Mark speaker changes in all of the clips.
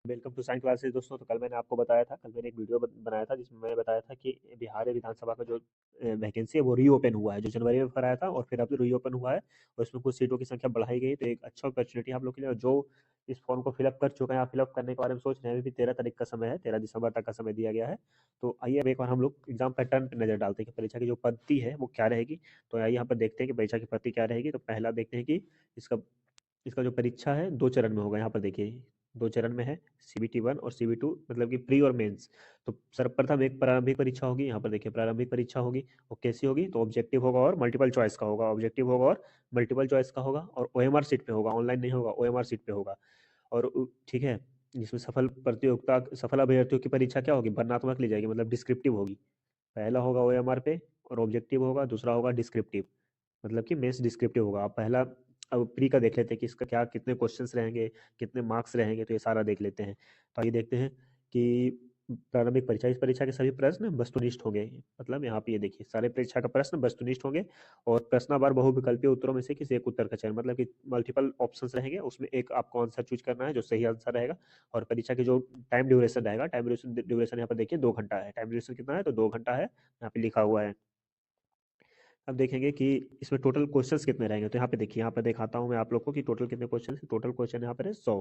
Speaker 1: Welcome to science classes दोस्तों। तो कल मैंने आपको बताया था, कल मैंने एक वीडियो बनाया था जिसमें मैंने बताया था कि बिहार विधानसभा का जो वैकेंसी है वो रीओपन हुआ है, जो जनवरी में भराया था और फिर अब रीओपन हुआ है और इसमें कुछ सीटों की संख्या बढ़ाई गई। तो एक अच्छा अपॉर्चुनिटी है आप लोग के लिए। और जो इस फॉर्म को फिलअप कर चुके हैं, आप फिलअप करने के बारे में सोच रहे हैं, अभी भी 13 तारीख का समय है, 13 दिसंबर तक का समय दिया गया है। तो आइए अब एक बार हम लोग एग्जाम पैटर्न पर नजर डालते हैं कि परीक्षा की जो पद्धति है वो क्या रहेगी। तो आइए यहाँ पर देखते हैं कि परीक्षा की पद्धति क्या रहेगी। तो पहला देखते हैं कि इसका इसका जो परीक्षा है 2 चरण में होगा। यहाँ पर देखिए 2 चरण में है, सीबीटी 1 और सीबी 2, मतलब कि प्री और मेंस। तो सर्वप्रथम एक प्रारंभिक परीक्षा होगी। यहाँ पर देखिए प्रारंभिक परीक्षा होगी, वो कैसी होगी? तो ऑब्जेक्टिव होगा और मल्टीपल चॉइस का होगा। ऑब्जेक्टिव होगा और मल्टीपल चॉइस का होगा और ओएमआर सीट पे होगा, ऑनलाइन नहीं होगा, ओएमआर सीट पे होगा। और ठीक है, जिसमें सफल अभ्यर्थियों की परीक्षा क्या होगी? वर्णनात्मक ली जाएगी, मतलब डिस्क्रिप्टिव होगी। पहला होगा ओएमआर पे और ऑब्जेक्टिव होगा, दूसरा होगा डिस्क्रिप्टिव, मतलब कि मेंस डिस्क्रिप्टिव होगा। आप पहला अब प्री का देख लेते हैं कि इसका क्या कितने क्वेश्चंस रहेंगे, कितने मार्क्स रहेंगे, तो ये सारा देख लेते हैं। तो आइए देखते हैं कि प्रारंभिक परीक्षा, इस परीक्षा के सभी प्रश्न वस्तुनिष्ठ होंगे। मतलब यहाँ पे ये देखिए सारे परीक्षा का प्रश्न वस्तुनिष्ठ होंगे और प्रश्नावार बहुविकल्पीय उत्तरों में से किसी एक उत्तर का चयन, मतलब कि मल्टीपल ऑप्शंस रहेंगे, उसमें एक आपको आंसर चूज करना है जो सही आंसर रहेगा। और परीक्षा की जो टाइम ड्यूरेशन रहेगा, टाइम ड्यूरेशन यहाँ पर देखिए 2 घंटा है। टाइम ड्यूरेशन कितना है? तो 2 घंटा है, यहाँ पे लिखा हुआ है। अब देखेंगे कि इसमें टोटल क्वेश्चंस कितने रहेंगे। तो यहाँ पे देखिए, यहाँ पे दिखाता हूँ मैं आप लोग को कि टोटल कितने क्वेश्चन है। टोटल क्वेश्चन यहाँ पर है 100।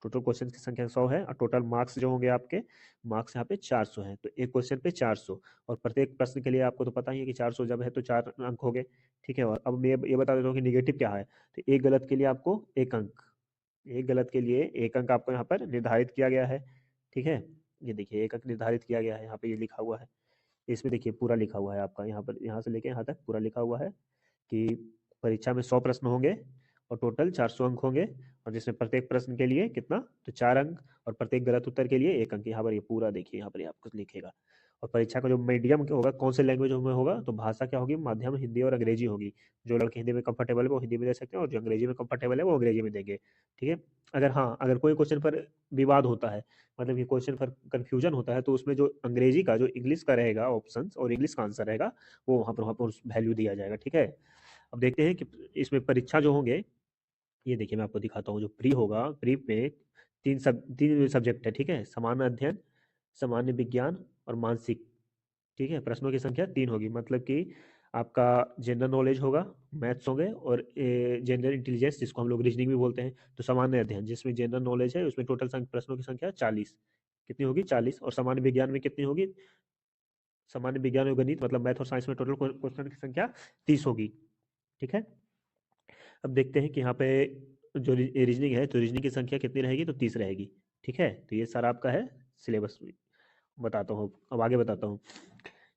Speaker 1: टोटल क्वेश्चन की संख्या 100 है और टोटल मार्क्स जो होंगे आपके, मार्क्स यहाँ पे 400 है। तो एक क्वेश्चन पे 400 और प्रत्येक प्रश्न के लिए आपको तो पता ही है कि 400 जब है तो 4 अंक हो गए। ठीक है, और अब मैं ये बता देता हूँ कि निगेटिव क्या है। तो एक गलत के लिए आपको 1 अंक, एक गलत के लिए 1 अंक आपको यहाँ पर निर्धारित किया गया है। ठीक है, ये देखिए 1 अंक निर्धारित किया गया है, यहाँ पे ये लिखा हुआ है। इसमें देखिए पूरा लिखा हुआ है आपका, यहाँ पर यहाँ से लेके यहाँ तक पूरा लिखा हुआ है कि परीक्षा में 100 प्रश्न होंगे और टोटल 400 अंक होंगे। और जिसमें प्रत्येक प्रश्न के लिए कितना? तो 4 अंक और प्रत्येक गलत उत्तर के लिए 1 अंक। यहाँ पर ये पूरा देखिए, यहाँ पर ये आपको लिखेगा। और परीक्षा का जो मीडियम होगा, कौन से लैंग्वेज में होगा? तो भाषा क्या होगी? माध्यम हिंदी और अंग्रेजी होगी। जो लड़के हिंदी में कंफर्टेबल है वो हिंदी में दे सकते हैं और जो अंग्रेजी में कंफर्टेबल है वो अंग्रेजी में देंगे। ठीक है, अगर हाँ, अगर कोई क्वेश्चन पर विवाद होता है, मतलब कि क्वेश्चन पर कंफ्यूजन होता है, तो उसमें जो अंग्रेजी का, जो इंग्लिश का रहेगा ऑप्शन और इंग्लिश का आंसर रहेगा, वो वहाँ पर वैल्यू दिया जाएगा। ठीक है, अब देखते हैं कि इसमें परीक्षा जो होंगे, ये देखिए मैं आपको दिखाता हूँ। जो प्री होगा, प्री में तीन सब्जेक्ट है। ठीक है, सामान्य अध्ययन, सामान्य विज्ञान और मानसिक। ठीक है, प्रश्नों की संख्या 3 होगी, मतलब कि आपका जनरल नॉलेज होगा, मैथ्स होंगे और जनरल इंटेलिजेंस, जिसको हम लोग रीजनिंग भी बोलते हैं। तो सामान्य अध्ययन जिसमें जनरल नॉलेज है, उसमें टोटल प्रश्नों की संख्या 40। कितनी होगी? 40। और सामान्य विज्ञान में कितनी होगी? सामान्य विज्ञान और गणित, मतलब मैथ और साइंस में टोटल क्वेश्चन की संख्या 30 होगी। ठीक है, अब देखते हैं कि यहाँ पे जो रीजनिंग है, तो रीजनिंग की संख्या कितनी रहेगी? तो 30 रहेगी। ठीक है, तो ये सारा आपका है सिलेबस। बताता हूँ, अब आगे बताता हूँ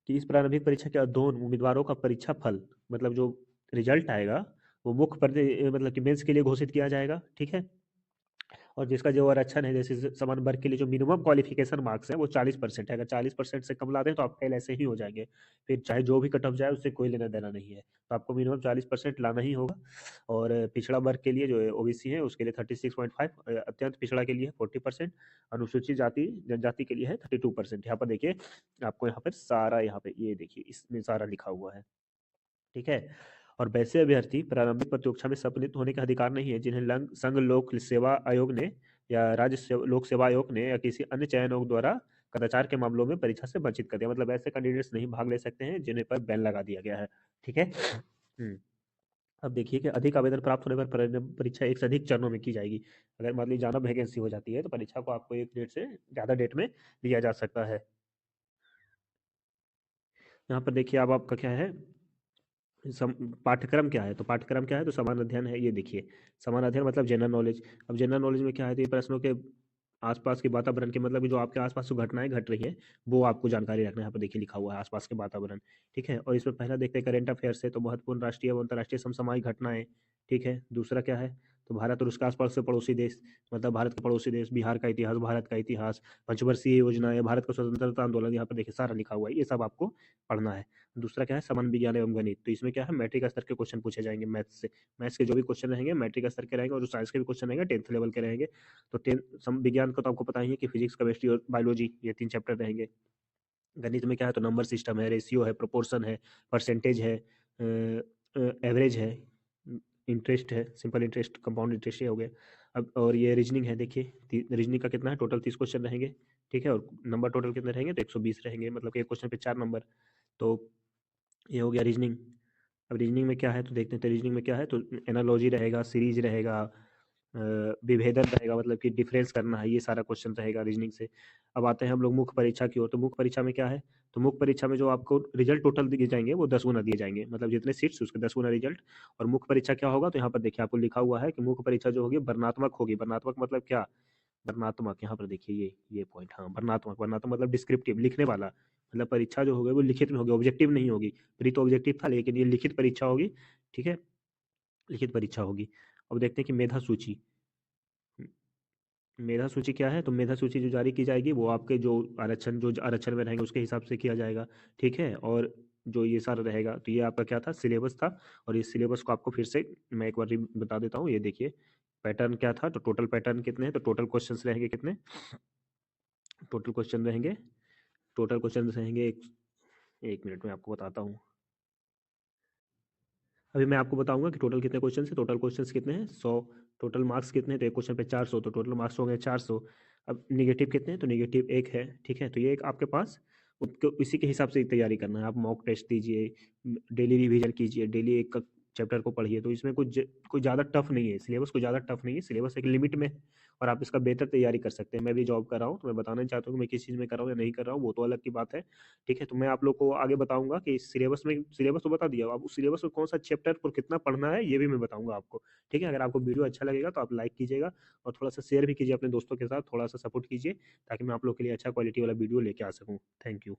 Speaker 1: कि इस प्रारंभिक परीक्षा के दोनों उम्मीदवारों का परीक्षा फल, मतलब जो रिजल्ट आएगा, वो मतलब कि मेंस के लिए घोषित किया जाएगा। ठीक है, और जिसका जो आरक्षण है, जैसे समान वर्ग के लिए जो मिनिमम क्वालिफिकेशन मार्क्स है वो 40% है। अगर 40% से कम लाते हैं तो आप फेल ऐसे ही हो जाएंगे। फिर चाहे जो भी कट ऑफ जाए उससे कोई लेना देना नहीं है। तो आपको मिनिमम 40% लाना ही होगा। और पिछड़ा वर्ग के लिए जो ओबीसी है उसके लिए 36.5, अत्यंत पिछड़ा के लिए 40%, अनुसूचित जाति जनजाति के लिए है 32%। यहाँ पर देखिए आपको, यहाँ पर सारा, यहाँ पे ये देखिए इसमें सारा लिखा हुआ है। ठीक है, और वैसे अभ्यर्थी प्रारंभिक प्रतियोगिता में सम्मिलित होने का अधिकार नहीं है जिन्हें संघ लोक सेवा आयोग ने या लोक सेवा आयोग ने या किसी अन्य चयन आयोग द्वारा कदाचार के मामलों में परीक्षा से वंचित कर दिया। मतलब ऐसे कैंडिडेट्स नहीं भाग ले सकते हैं जिन्हें पर बैन लगा दिया गया है। ठीक है, अब देखिए कि अधिक आवेदन प्राप्त होने पर परीक्षा एक से अधिक चरणों में की जाएगी। अगर मान लीजिए ज्यादा वैकेंसी हो जाती है तो परीक्षा को आपको एक डेट से ज्यादा डेट में लिया जा सकता है। यहाँ पर देखिए अब आपका क्या है, पाठ्यक्रम क्या है? तो पाठ्यक्रम क्या है? तो समान अध्ययन है। ये देखिए समान अध्ययन मतलब जनरल नॉलेज। अब जनरल नॉलेज में क्या है? तो ये प्रश्नों के आसपास के वातावरण के, मतलब कि जो आपके आसपास जो घटनाएं घट रही है वो आपको जानकारी रखना है। यहाँ पर देखिए लिखा हुआ है आसपास के वातावरण। ठीक है, और इसमें पहला देखते हैं करंट अफेयर्स है, तो महत्वपूर्ण राष्ट्रीय और अंतर्राष्ट्रीय समसामयिक घटनाएं। ठीक है, दूसरा क्या है? तो भारत और उसके आसपास से पड़ोसी देश, मतलब भारत के पड़ोसी देश, बिहार का इतिहास, भारत का इतिहास, पंचवर्षीय योजना है, भारत का स्वतंत्रता आंदोलन, यहाँ पर देखिए सारा लिखा हुआ है, ये सब आपको पढ़ना है। दूसरा क्या है? सामान्य विज्ञान एवं गणित। तो इसमें क्या है? मैट्रिक स्तर के क्वेश्चन पूछे जाएंगे मैथ्स से। मैथ्स के जो भी क्वेश्चन रहेंगे मैट्रिक स्तर के रहेंगे और जो साइंस के भी क्वेश्चन रहेंगे 10th लेवल के रहेंगे। तो विज्ञान का तो आपको पता ही है कि फिजिक्स, केमिस्ट्री और बायोलॉजी, ये 3 चैप्टर रहेंगे। गणित में क्या है? तो नंबर सिस्टम है, रेशियो है, प्रोपोर्शन है, परसेंटेज है, एवरेज है, इंटरेस्ट है, सिंपल इंटरेस्ट, कंपाउंड इंटरेस्ट, ये हो गया। अब और ये रीजनिंग है, देखिए रीजनिंग का कितना है, टोटल 30 क्वेश्चन रहेंगे, ठीक है, और नंबर टोटल कितने रहेंगे, तो 120 रहेंगे, मतलब कि एक क्वेश्चन पे 4 नंबर। तो ये हो गया रीजनिंग। अब रीजनिंग में क्या है तो देखते हैं, तो रीजनिंग में क्या है, तो एनालॉजी रहेगा, सीरीज रहेगा, विभेदन रहेगा, मतलब कि डिफरेंस करना है, ये सारा क्वेश्चन रहेगा रीजनिंग से। अब आते हैं हम लोग मुख्य परीक्षा की ओर, तो मुख्य परीक्षा में क्या है, तो मुख्य परीक्षा में जो आपको रिजल्ट टोटल दिए जाएंगे वो 10 गुना दिए जाएंगे, मतलब जितने सीट्स उसके 10 गुना रिजल्ट। और मुख्य परीक्षा क्या होगा, तो यहाँ पर देखिए आपको लिखा हुआ है कि मुख्य परीक्षा जो होगी वर्णनात्मक होगी। वर्णनात्मक मतलब क्या, वर्णनात्मक यहाँ पर देखिए ये पॉइंट, हाँ वर्णनात्मक, वर्णनात्मक मतलब डिस्क्रिप्टिव, लिखने वाला, मतलब परीक्षा जो होगी वो लिखित में होगी, ऑब्जेक्टिव नहीं होगी। प्री तो ऑब्जेक्टिव था, लेकिन ये लिखित परीक्षा होगी, ठीक है, लिखित परीक्षा होगी। अब देखते हैं कि मेधा सूची, मेधा सूची क्या है, तो मेधा सूची जो जारी की जाएगी वो आपके जो आरक्षण में रहेंगे उसके हिसाब से किया जाएगा, ठीक है। और जो ये सारा रहेगा, तो ये आपका क्या था, सिलेबस था। और इस सिलेबस को आपको फिर से मैं एक बार बता देता हूँ, ये देखिए पैटर्न क्या था, तो टोटल पैटर्न कितने हैं, तो टोटल क्वेश्चंस रहेंगे कितने, टोटल क्वेश्चन रहेंगे, टोटल क्वेश्चन रहेंगे एक मिनट में आपको बताता हूँ। अभी मैं आपको बताऊंगा कि टोटल कितने क्वेश्चन है, टोटल क्वेश्चंस कितने हैं, 100। टोटल मार्क्स कितने हैं, तो एक क्वेश्चन पे 400, तो टोटल मार्क्स हो गए 400। अब निगेटिव कितने हैं, तो निगेटिव एक है, ठीक है, तो ये एक आपके पास उसको इसी के हिसाब से तैयारी करना है। आप मॉक टेस्ट दीजिए, डेली रिवीजन कीजिए, डेली एक चैप्टर को पढ़िए, तो इसमें कोई ज़्यादा टफ नहीं है, सिलेबस कोई ज़्यादा टफ नहीं है, सिलेबस एक लिमिट में है, और आप इसका बेहतर तैयारी कर सकते हैं। मैं भी जॉब कर रहा हूँ, तो मैं बताना चाहता हूँ कि मैं किस चीज़ में कर रहा हूँ या नहीं कर रहा हूँ, वो तो अलग की बात है, ठीक है। तो मैं आप लोग को आगे बताऊंगा कि सिलेबस में, सिलेबस तो बता दिया, अब उस सिलेबस में कौन सा चैप्टर पर कितना पढ़ना है ये भी मैं बताऊंगा आपको, ठीक है। अगर आपको वीडियो अच्छा लगेगा तो आप लाइक कीजिएगा, और थोड़ा सा शेयर भी कीजिए अपने दोस्तों के साथ, थोड़ा सा सपोर्ट कीजिए, ताकि मैं आप लोग के लिए अच्छा क्वालिटी वाला वीडियो लेके आ सकूँ। Thank you.